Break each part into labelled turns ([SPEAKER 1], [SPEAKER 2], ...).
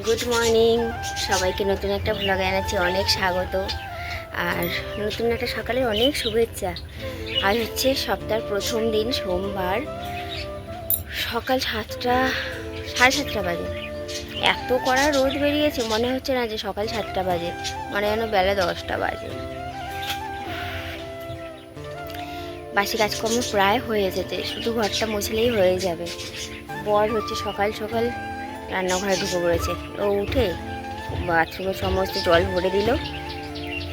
[SPEAKER 1] Good morning সবাইকে নতুন একটা ব্লগে জানাচ্ছি অনেক স্বাগত। আর নতুন একটা সকালের অনেক শুভেচ্ছা। আজ হচ্ছে সপ্তাহের প্রথম দিন, সোমবার, সকাল 7টা, 7:30 বাজে। এত কড়া রোদ বেরিয়েছে, মনে হচ্ছে না যে সকাল 7টা বাজে, মনে যেন বেলা 10টা বাজে। বাসি কাজকর্ম প্রায় হয়ে এসেছে, শুধু ঘরটা মুছলেই হয়ে যাবে। বর হচ্ছে সকাল সকাল রান্নাঘরে ঢুকে পড়েছে। ও উঠে বাথরুমের সমস্ত জল ভরে দিল,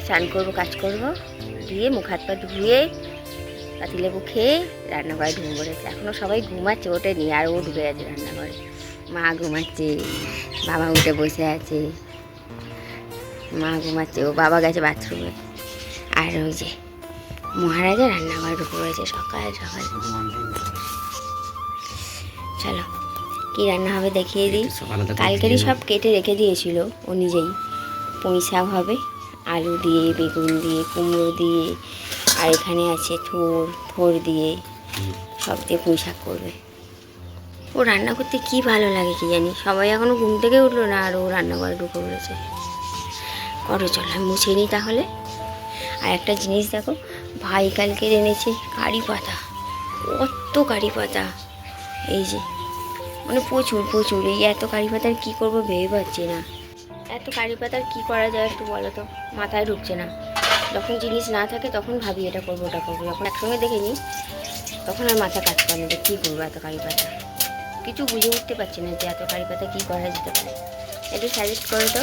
[SPEAKER 1] স্নান করবো, কাজ করবো, দিয়ে মুখ হাত পা ধুয়ে পাতিলেবু খেয়ে রান্নাঘরে ঢুকে পড়েছে। এখনও সবাই ঘুমাচ্ছে, ওঠেনি, আর ও ঢুকে আছে রান্নাঘরে। মা ঘুমাচ্ছে, বাবা উঠে বসে আছে। মা ঘুমাচ্ছে, ও বাবা গেছে বাথরুমে। আর ওই যে মহারাজা রান্নাঘরে ঢুকে পড়েছে সকাল সকাল। চলো কী রান্না হবে দেখিয়ে দিই। কালকেরই সব কেটে রেখে দিয়েছিল ও নিজেই। পুঁই শাক হবে আলু দিয়ে, বেগুন দিয়ে, কুমড়ো দিয়ে, আর এখানে আছে থোর দিয়ে, সব দিয়ে পুঁই শাক করবে। ও রান্না করতে কি ভালো লাগে কি জানি, সবাই এখনও ঘুম থেকে উঠলো না, আর ও রান্নাঘরে ঢুকে পড়েছে। করো, চলো আমি মুছে নিই তাহলে। আর একটা জিনিস দেখো, ভাই কালকে এনেছে কারি পাতা, কত কারি পাতা, এই যে মানে প্রচুর প্রচুর। এই এত কারি পাতার কী করবো ভেবে পাচ্ছি না। এত কারি পাতার কী করা যায় একটু বলো তো, মাথায় ঢুকছে না। যখন জিনিস না থাকে তখন ভাবি এটা করবো ওটা করবো, যখন একসঙ্গে দেখে নিই তখন আর মাথা কাজ করে না যে কী করবো এত কারি পাতা। কিছু বুঝে উঠতে পারছি না যে এত কারি পাতা কী করা যেতে পারে, একটু সাজেস্ট করো তো।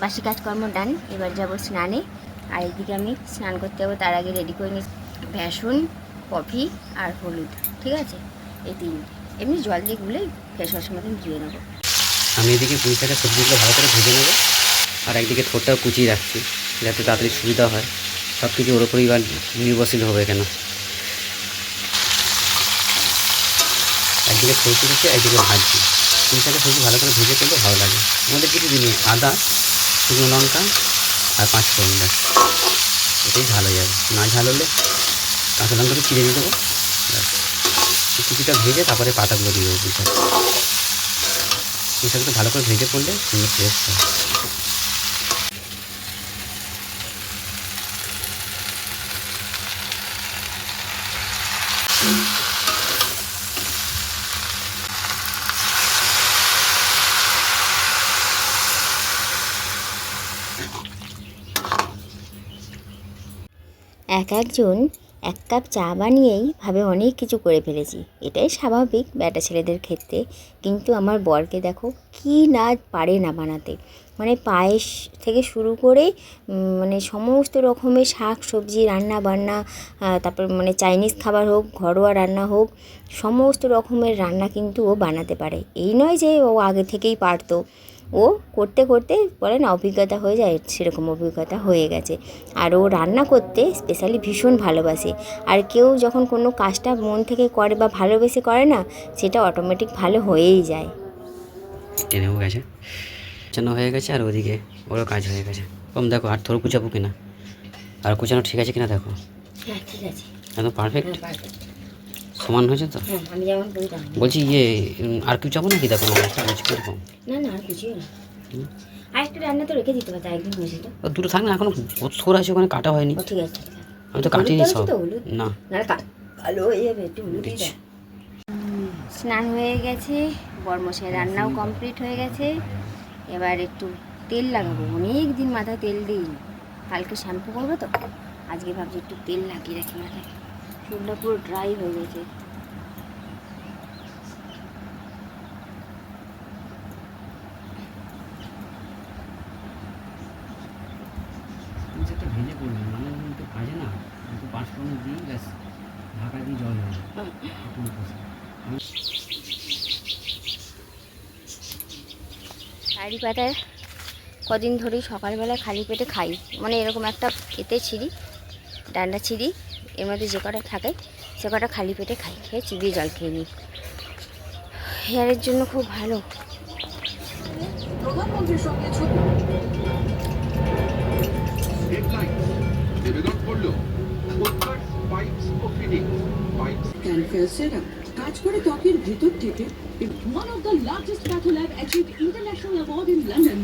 [SPEAKER 1] বাসি কাজকর্ম ডান, এবার যাবো স্নানে। আর এদিকে আমি স্নান করতে যাবো, তার আগে রেডি করে নিচ্ছি বেসন, কফি আর হলুদ, ঠিক আছে? এই তিনটে এমনি জল দিয়ে গুলে ফেস ওয়াশের মতন ধুয়ে নেবো।
[SPEAKER 2] আমি এদিকে পুঁই শাকের সবজিগুলো ভালো করে ভেজে নেবো, আর একদিকে থোরটাও কুচিয়ে রাখছি যাতে তাড়াতাড়ি সুবিধা হয়। সব কিছু ওর ওপরই এবার নির্ভরশীল হবে কেন। একদিকে থোর কুচিয়েছি, একদিকে ভাজছি। পুঁই শাকের সবজি ভালো করে ভেজে করলে ভালো লাগে। আমাদের কিছু জিনিস আদা, শুকনো লঙ্কা আর 5 ফোড়ন, ব্যাস, এটাই ঝাল হয়ে যাবে। না ঝাল হলে কাঁচা লঙ্কাটা চিড়ে দিয়ে দেবো, ব্যাস। কিছুটা ভেজে তারপরে পাতাগুলো দিয়ে দেবো। পুঁই শাকটা ভালো করে ভেজে পড়লে সুন্দর টেস্ট হয়।
[SPEAKER 1] একজন এক কাপ চা বানিয়েই ভাবে অনেক কিছু করে ফেলেছি, এটাই স্বাভাবিক ব্যাটা ছেলেদের ক্ষেত্রে। কিন্তু আমার বরকে দেখো কি না পারে না বানাতে, মানে পায়েস থেকে শুরু করে মানে সমস্ত রকমের শাক সবজি রান্না বান্না, তারপর মানে চাইনিজ খাবার হোক, ঘরোয়া রান্না হোক, সমস্ত রকমের রান্না কিন্তু ও বানাতে পারে। এই নয় যে ও আগে থেকেই পারতো, ও করতে করতে বলে না অভিজ্ঞতা হয়ে যায়, সেরকম অভিজ্ঞতা হয়ে গেছে। আর ও রান্না করতে স্পেশালি ভীষণ ভালোবাসে। আর কেউ যখন কোনো কাজটা মন থেকে করে বা ভালোবেসে করে না, সেটা অটোমেটিক ভালো হয়েই যায়।
[SPEAKER 2] টেনেও গেছে, কুচানো হয়ে গেছে, আর ওদিকে ওরও কাজ হয়ে গেছে। কম দেখো আর থোর কুচাবো কিনা, আর কুচানো ঠিক আছে কিনা দেখো।
[SPEAKER 1] হ্যাঁ ঠিক আছে,
[SPEAKER 2] একদম পারফেক্ট, সমান হয়েছে তো।
[SPEAKER 1] আমি যেমন
[SPEAKER 2] বলছি আর কিছু যাবো নাকি দেখো, কীরকম?
[SPEAKER 1] না না আর কিছুই না, আর একটা রান্না তো রেখে দিতে পারতো একদিন হয়েছে তো।
[SPEAKER 2] দুটো থাক না, এখনো থোর আছে ওখানে, কাটা হয়নি।
[SPEAKER 1] ও ঠিক আছে,
[SPEAKER 2] আমি তো কাটিনি সব। না
[SPEAKER 1] ভালো হয়ে যাবে, একটু হলুদ দিয়ে দাও। স্নান হয়ে গেছে, বরমশাই রান্নাও কমপ্লিট হয়ে গেছে। এবার একটু তেল লাগাবো, অনেক দিন মাথায় তেল দিই, কালকে শ্যাম্পু করবো তো, আজকে ভাবছি একটু তেল লাগিয়ে রাখি মাথায়, চুলটা পুরো ড্রাই হয়ে গেছে।
[SPEAKER 2] ভেজে করবি, মানে একটু ভাজে না, পাঁচফোড়ন দিই ব্যাস, ঢাকা দিয়ে জল হয়ে যায়।
[SPEAKER 1] কারি পাতা কদিন ধরেই সকালবেলা খালি পেটে খাই, মানে এরকম একটা খেতে ছিঁড়ি, ডান্ডা ছিঁড়ি, এর মধ্যে যে কটা থাকে সে কটা খালি পেটে খাই, খেয়ে চিবিয়ে জল খেয়ে নিই। হেয়ারের জন্য খুব ভালো।
[SPEAKER 3] প্রধানমন্ত্রীর সঙ্গে ছবি। কাজ করে ত্বকের ভিতর থেকে one of the largest pathol lab achieved international award in London.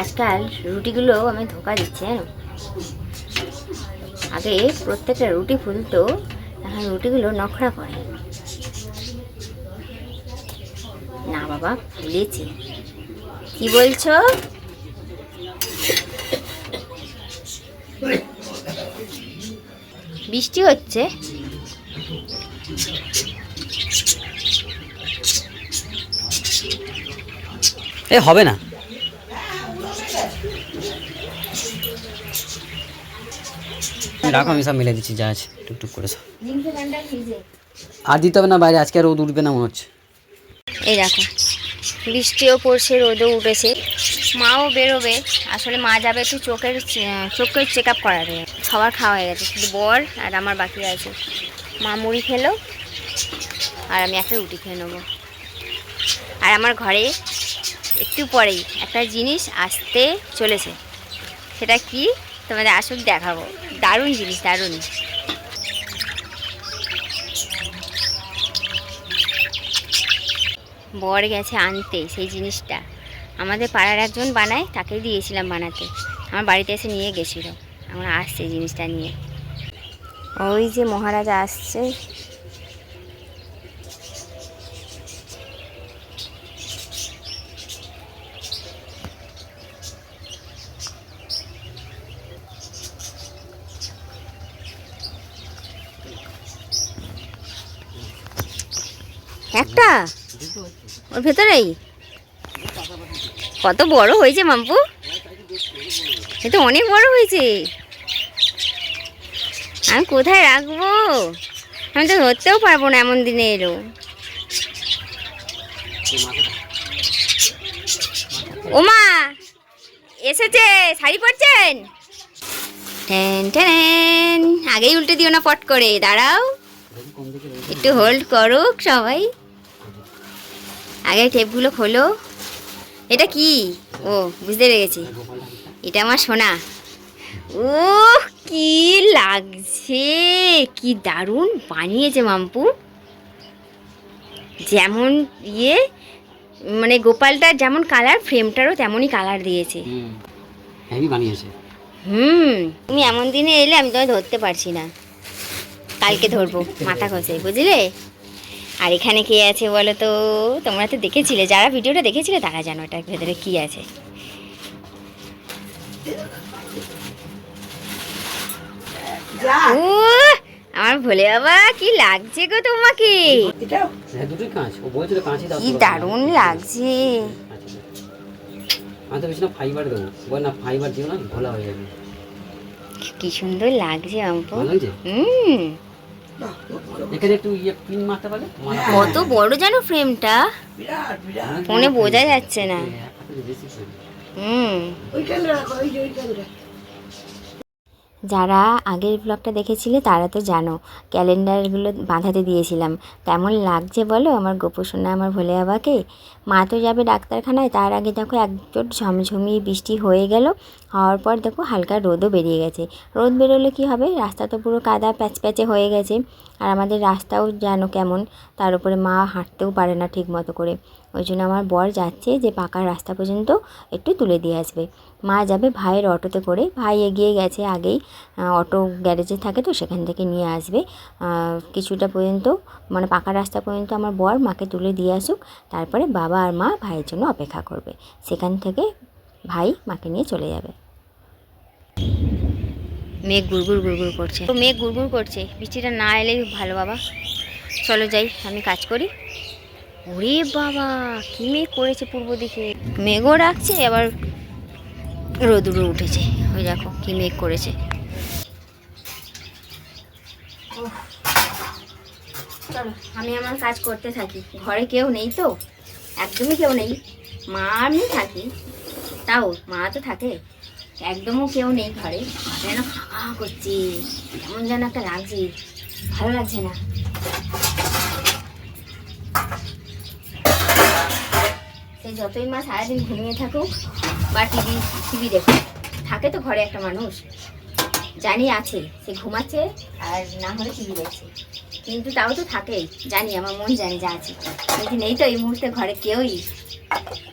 [SPEAKER 1] আজকাল রুটিগুলো আমি ধোকা দিচ্ছি জানো। আগে প্রত্যেকটা রুটি ফুলতো, এখন রুটিগুলো নখরা করে না। বাবা ফুলেছে, কি বলছো? বৃষ্টি হচ্ছে।
[SPEAKER 2] এ হবে না, রাখো আমি সব মিলে দিচ্ছি যা আছে টুকটুক করে সব। আর দিতে হবে না বাইরে, আজকে আর রোদ উঠবে না মনে হচ্ছে।
[SPEAKER 1] এই দেখো বৃষ্টিও পড়ছে, রোদও উঠেছে, মাও বেরোবে। আসলে মা যাবে একটু চোখের চেক আপ করাতে। সবার খাওয়া হয়ে গেছে, শুধু বর আর আমার বাকি আছে। মা মুড়ি খেলো আর আমি একটা রুটি খেয়ে নেবো। আর আমার ঘরে একটু পরেই একটা জিনিস আসতে চলেছে, সেটা কি তোমাদের আসুক দেখাবো। দারুণ জিনিস, দারুণ। বর গেছে আনতে সেই জিনিসটা, আমাদের পাড়ার একজন বানায়, তাকে দিয়েছিলাম বানাতে। আমার বাড়িতে এসে নিয়ে গেছিলো, আমরা আসছে জিনিসটা নিয়ে। ওই যে মহারাজা আসছে। একটা ওর ভেতরেই কত বড় হয়েছে মাম্পু, এ তো অনেক বড় হয়েছে। আমি কোথায় রাখবো, আমি তো ধরতেও পারবো না, এমন দিনে এলো। ওমা এসেছে, শাড়ি পরছেন? টেন টেন, আগেই উল্টে দিও না পট করে, দাঁড়াও একটু হোল্ড করুক সবাই। আগে টেপগুলো খোলো। এটা কি? ও বুঝতে পেরেছি, এটা আমার সোনা। ও কি লাগছে, কি দারুণ বানিয়েছে মাম্পু। যেমন ইয়ে মানে গোপালটার যেমন কালার, ফ্রেমটারও তেমনই কালার দিয়েছে।
[SPEAKER 2] হেভি বানিয়েছে।
[SPEAKER 1] তুমি এমন দিনে এলে আমি তোমায় ধরতে পারছি না, কালকে ধরবো মাথা খসে, বুঝলে? আর এখানে কে আছে বলো তো? তোমরা তো দেখেছিলে, যারা ভিডিওটা দেখেছিলে তারা জানো এটার ভেতরে কি আছে। আমার ভোলে বাবা, কি লাগছে গো তোমাকে, কি দারুণ লাগছে।
[SPEAKER 2] ফাইবার দেবো, বল না ফাইবার দিও না, ভোলা হয়ে যাবে।
[SPEAKER 1] কি সুন্দর লাগছে আমপু।
[SPEAKER 2] এখানে একটু পিন মারতে পারলে।
[SPEAKER 1] কত বড় জানো ফ্রেমটা, ফোনে বোঝা যাচ্ছে না। যারা আগের ব্লগটা দেখেছিলে তারা তো জানো, ক্যালেন্ডারগুলো বাঁধাতে দিয়েছিলাম। কেমন লাগছে বলো আমার গোপোষণা, আমার ভোলে বাবাকে। মা তো যাবে ডাক্তারখানায়, তার আগে দেখো একজোট ঝমঝমিয়ে বৃষ্টি হয়ে গেল, হওয়ার পর দেখো হালকা রোদও বেরিয়ে গেছে। রোদ বেরোলে কি হবে, রাস্তা তো পুরো কাদা প্যাচপ্যাচে হয়ে গেছে। আর আমাদের রাস্তাও জানো কেমন, তার উপরে মা হাঁটতেও পারে না ঠিক মতো করে। ওই জন্য আমার বর যাচ্ছে যে পাকা রাস্তা পর্যন্ত একটু তুলে দিয়ে আসবে। মা যাবে ভাইয়ের অটোতে করে, ভাই এগিয়ে গেছে আগেই, অটো গ্যারেজে থাকে তো সেখান থেকে নিয়ে আসবে। কিছুটা পর্যন্ত মানে পাকা রাস্তা পর্যন্ত আমার বর মাকে তুলে দিয়ে আসুক, তারপরে বাবা আর মা ভাইয়ের জন্য অপেক্ষা করবে। সেখান থেকে ভাই মাকে নিয়ে চলে যাবে। মেঘ গুড়গুড় গুড়গুড় করছে, তো মেঘ গুড়গুড় করছে, বৃষ্টিটা না এলেই ভালো বাবা। চলো যাই, আমি কাজ করি। ওরে বাবা কি মেঘ করেছে পূর্ব দিকে, মেঘও রাখছে আবার রোদুরও উঠেছে, ওই দেখো কি মেঘ করেছে। চলো আমি আমার কাজ করতে থাকি। ঘরে কেউ নেই তো, একদমই কেউ নেই, মা আমি থাকি, তাও মা তো থাকে, একদমও কেউ নেই ঘরে, যেন ফাঁকা করছে, কেমন যেন একটা লাগছে, ভালো লাগছে না। সেই যতই মা সারাদিন ঘুমিয়ে থাকুক বা টিভি দেখুক, থাকে তো ঘরে একটা মানুষ, জানি আছে, সে ঘুমাচ্ছে আর না হলে টিভি দেখছে, কিন্তু তাও তো থাকেই, জানি, আমার মন জানি যা আছে। কিন্তু নেই তো এই মুহূর্তে ঘরে কেউই,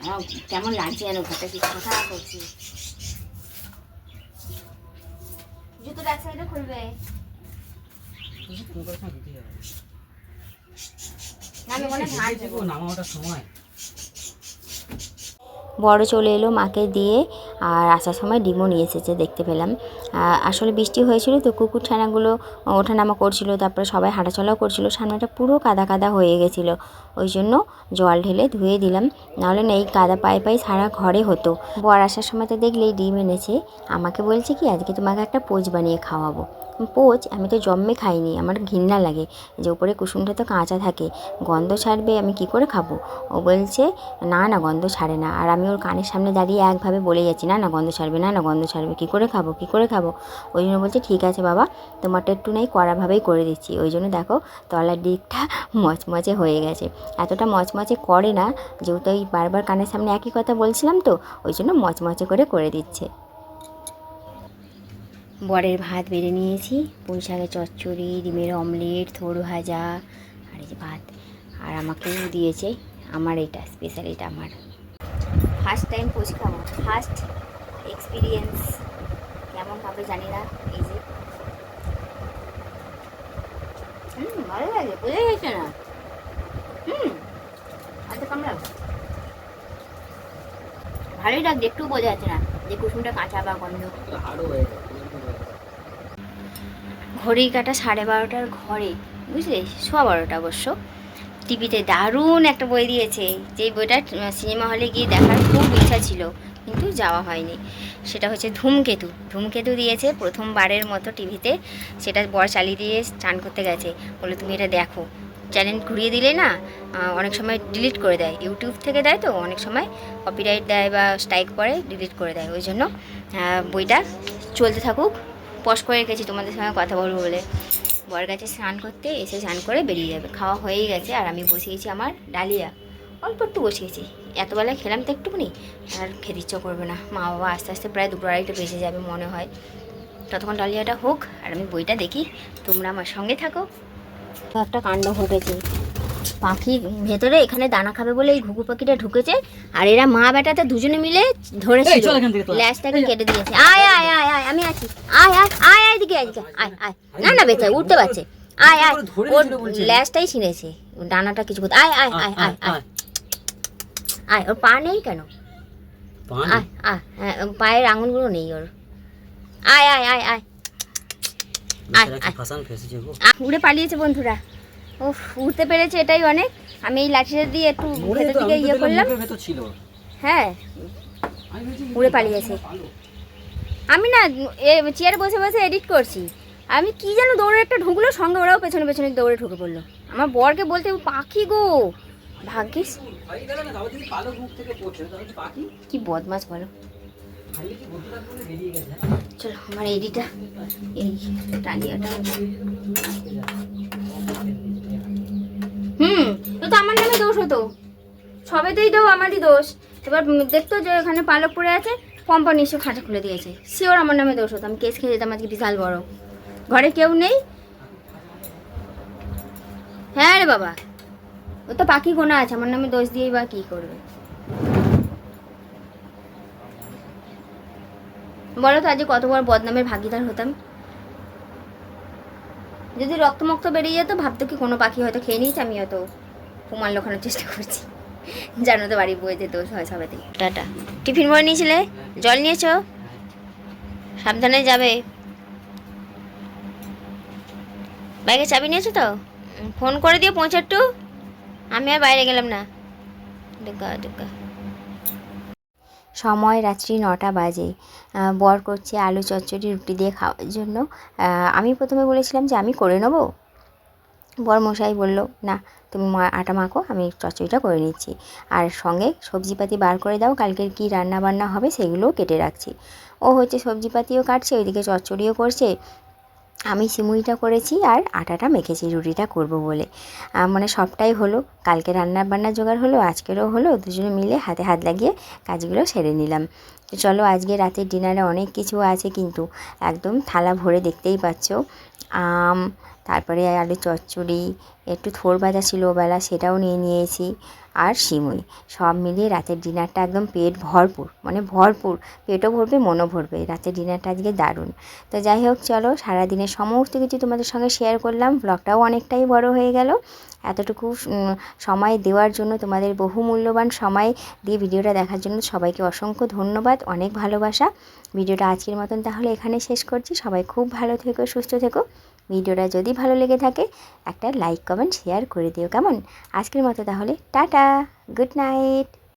[SPEAKER 1] আমার কেমন লাগছে যেন, ঘরটা কি ফাঁকা করছি। জুতো এক সাইডে খুলবে না, আমি মনে ভাঁজ দেবো। বড় চলে এলো মাকে দিয়ে, আর আসার সময় ডিমও নিয়ে এসেছে, দেখতে পেলাম। আসলে বৃষ্টি হয়েছিল তো কুকুর ছানাগুলো ওঠানামা করছিল, তারপরে সবাই হাঁটাচলাও করছিল, সামনেটা পুরো কাদা কাদা হয়ে গেছিলো, ওই জন্য জল ঢেলে ধুয়ে দিলাম, নাহলে না এই কাদা পায়ে পায়ে সারা ঘরে হতো। বর আসার সময় তো দেখলেই ডিম এনেছে, আমাকে বলছে কি আজকে তোমাকে একটা পোচ বানিয়ে খাওয়াবো। পোচ আমি তো জন্মে খাইনি, আমার ঘৃণা লাগে, যে উপরে কুসুমটা তো কাঁচা থাকে, গন্ধ ছাড়বে, আমি কি করে খাবো। ও বলছে না না গন্ধ ছাড়ে না, আর আমি ওর কানের সামনে দাঁড়িয়ে একভাবে বলে যাচ্ছি না না গন্ধ ছাড়বে, না না গন্ধ ছাড়বে, কী করে খাবো কী করে খাবো। ওই জন্য বলছে ঠিক আছে বাবা, তোমারটা একটু নেই কড়াভাবেই করে দিচ্ছি। ওই জন্য দেখো তলার দিকটা মচমচে হয়ে গেছে, এতটা মচমচে করে না, যেহেতু ওই বারবার কানের সামনে একই কথা বলছিলাম তো, ওই জন্য মচমচে করে দিচ্ছে। বরের ভাত বেড়ে নিয়েছি, পুঁই শাকের চচ্চড়ি, ডিমের অমলেট, থোড় ভাজা, আর এই যে ভাত, আর আমাকেও দিয়েছে, আমার এটা স্পেশাল, এটা আমার ফার্স্ট টাইম পোচ খাবো, ফার্স্ট এক্সপিরিয়েন্স, কেমন খাবে জানি না। এই যে ভালো লাগে, বোঝা গেছে না, আচ্ছা কামড়া ভালোই লাগছে, একটু বোঝা যাচ্ছে না যে কুসুমটা কাঁচা বা গন্ধ। ঘড়ির কাটা 12:30 ঘরে, বুঝলে, 12:15 অবশ্য। টিভিতে দারুণ একটা বই দিয়েছে, যেই বইটা সিনেমা হলে গিয়ে দেখার খুব ইচ্ছা ছিল, কিন্তু যাওয়া হয়নি। সেটা হচ্ছে ধূমকেতু। ধূমকেতু দিয়েছে প্রথমবারের মতো টিভিতে, সেটা বর চালিয়ে দিয়ে চান করতে গেছে, বলে তুমি এটা দেখো। চ্যানেল ঘুরিয়ে দিলে না অনেক সময় ডিলিট করে দেয়, ইউটিউব থেকে দেয় তো, অনেক সময় কপিরাইট দেয় বা স্ট্রাইক পরে ডিলিট করে দেয়, ওই জন্য বইটা চলতে থাকুক, পজ করে রেখেছি তোমাদের সঙ্গে কথা বলবো বলে। বর গেছে স্নান করতে, এসে স্নান করে বেরিয়ে যাবে, খাওয়া হয়েই গেছে, আর আমি বসিয়েছি আমার ডালিয়া, অল্প একটু বসিয়েছি, এতবেলায় খেলাম তো একটুখানি, আর খেতে ইচ্ছা করবে না, মা বাবা আস্তে আস্তে প্রায় 2-2:30 বেজে যাবে মনে হয়, ততক্ষণ ডালিয়াটা হোক আর আমি বইটা দেখি, তোমরা আমার সঙ্গে থাকো। একটা কাণ্ড ঘটেছে, পাখি ভেতরে এখানে দানা খাবে বলে এই ঘুঘু পাখিটা ঢুকেছে, আর এরা মা বেটাতে দুজনে মিলে ধরেছিল, ল্যাজটাকে কেটে দিয়েছে। আয় আয় আয় আয়, আমি আছি, আয় আয় আয় আয়, দিকে আয়, আয় আয়, না না বেঁচে উঠতে পারছে, আয় আয়, ওর ল্যাজটাই ছিঁড়েছে, ডানাটা কিছু করতে, আয় আয় আয় আয় আয় আয়, ওর পা নেই কেন, আয় আয়, হ্যাঁ পায়ের আঙুলগুলো নেই ওর, আয় আয় আয় আয়, উড়ে পালিয়েছে বন্ধুরা, ও উঠতে পেরেছে, এটাই অনেক। আমি এই লাঠিটা দিয়ে একটু ভেতর দিকে ইয়ে করলাম, হ্যাঁ উড়ে পালিয়েছে। আমি না চেয়ারে বসে বসে এডিট করছি, আমি কি যেন দৌড়ে একটা ঢুকলো, সঙ্গে ওরাও পেছনে পেছনে দৌড়ে ঢুকে পড়লো। আমার বরকে বলতে পাখি গো, ভাগ্যিস, কি বদমাস বলো। চলো আমার এডিটা, এই ডালিয়াটা, তো আমার নামে দোষ হতো, সবেতেই তো আমারই দোষ। এবার দেখতো যে এখানে পালক পড়ে আছে, পম্পা নিশ্চয় খাঁচা খুলে দিয়েছে, শিওর আমার নামে দোষ হতো, আমি কেস খেয়ে যেতাম আজকে বিশাল বড়। ঘরে কেউ নেই, হ্যাঁ রে বাবা, ও তো পাখি গোনা আছে, আমার নামে দোষ দিয়েই বা কী করবে বলো তো, আজকে কত বড় বদনামের ভাগিদার হতাম। যদি রক্তমক্ত বেরিয়ে যেত, ভাবতো কি কোনো পাখি হয়তো খেয়ে নিয়েছে, আমি হয়তো প্রমাণ লোখানোর চেষ্টা করছি, জানো তো বাড়ির বইতে দোষ হয় সবেতে। টাটা। টিফিন ভরে নিয়েছিলে, জল নিয়েছো, সাবধানে যাবে, ব্যাগে চাবি নিয়েছো তো, ফোন করে দিয়ে পৌঁছে একটু, আমি আর বাইরে গেলাম না। সময় রাত্রি 9টা বাজে। বর করছে আলু চচ্চড়ি রুটি দিয়ে খাওয়ার জন্য। আমি প্রথমে বলেছিলাম যে আমি করে নেবো। বর মশাই বলল, না তুমি আটা মাখো, আমি চচ্চড়িটা করে নিচ্ছি, আর সঙ্গে সবজিপাতি বার করে দাও, কালকের কী রান্না বান্না হবে সেগুলোও কেটে রাখছি। ও হচ্ছে সবজিপাতিও কাটছে, ওইদিকে চচ্চড়িও করছে। আমি সিমুইটা করেছি আর আটাটা মেখেছি রুটিটা করব বলে। মানে সবটাই হলো, কালকে রান্না বান্না জোগাড় হলো, আজকেরও হলো, দুজনে মিলে হাতে হাত লাগিয়ে কাজগুলো সেরে নিলাম। তো চলো, আজকে রাতের ডিনারে অনেক কিছু আছে, কিন্তু একদম থালা ভরে দেখতেই পাচ্ছ। আম, তারপরে আলু চচ্চড়ি, একটু থোড় ভাজা ছিল ওবেলা, সেটাও নিয়ে নিয়েছি, আর সিমুই। সব মিলিয়ে রাতের ডিনারটা একদম পেট ভরপুর, মানে ভরপুর, পেটও ভরবে মনও ভরবে। রাতের ডিনারটা আজকে দারুণ। তো যাই হোক, চলো, সারাদিনের সমস্ত কিছু তোমাদের সঙ্গে শেয়ার করলাম। ব্লগটাও অনেকটাই বড় হয়ে গেল। এতটুকু সময় দেওয়ার জন্য, তোমাদের বহু মূল্যবান সময় দিয়ে ভিডিওটা দেখার জন্য সবাইকে অসংখ্য ধন্যবাদ, অনেক ভালোবাসা। ভিডিওটা আজকের মতন তাহলে এখানে শেষ করছি। সবাই খুব ভালো থেকো, সুস্থ থেকো। ভিডিওটা যদি ভালো লেগে থাকে একটা লাইক কমেন্ট শেয়ার করে দিও, কেমন? আজকের মতো তাহলে টাটা, গুড নাইট।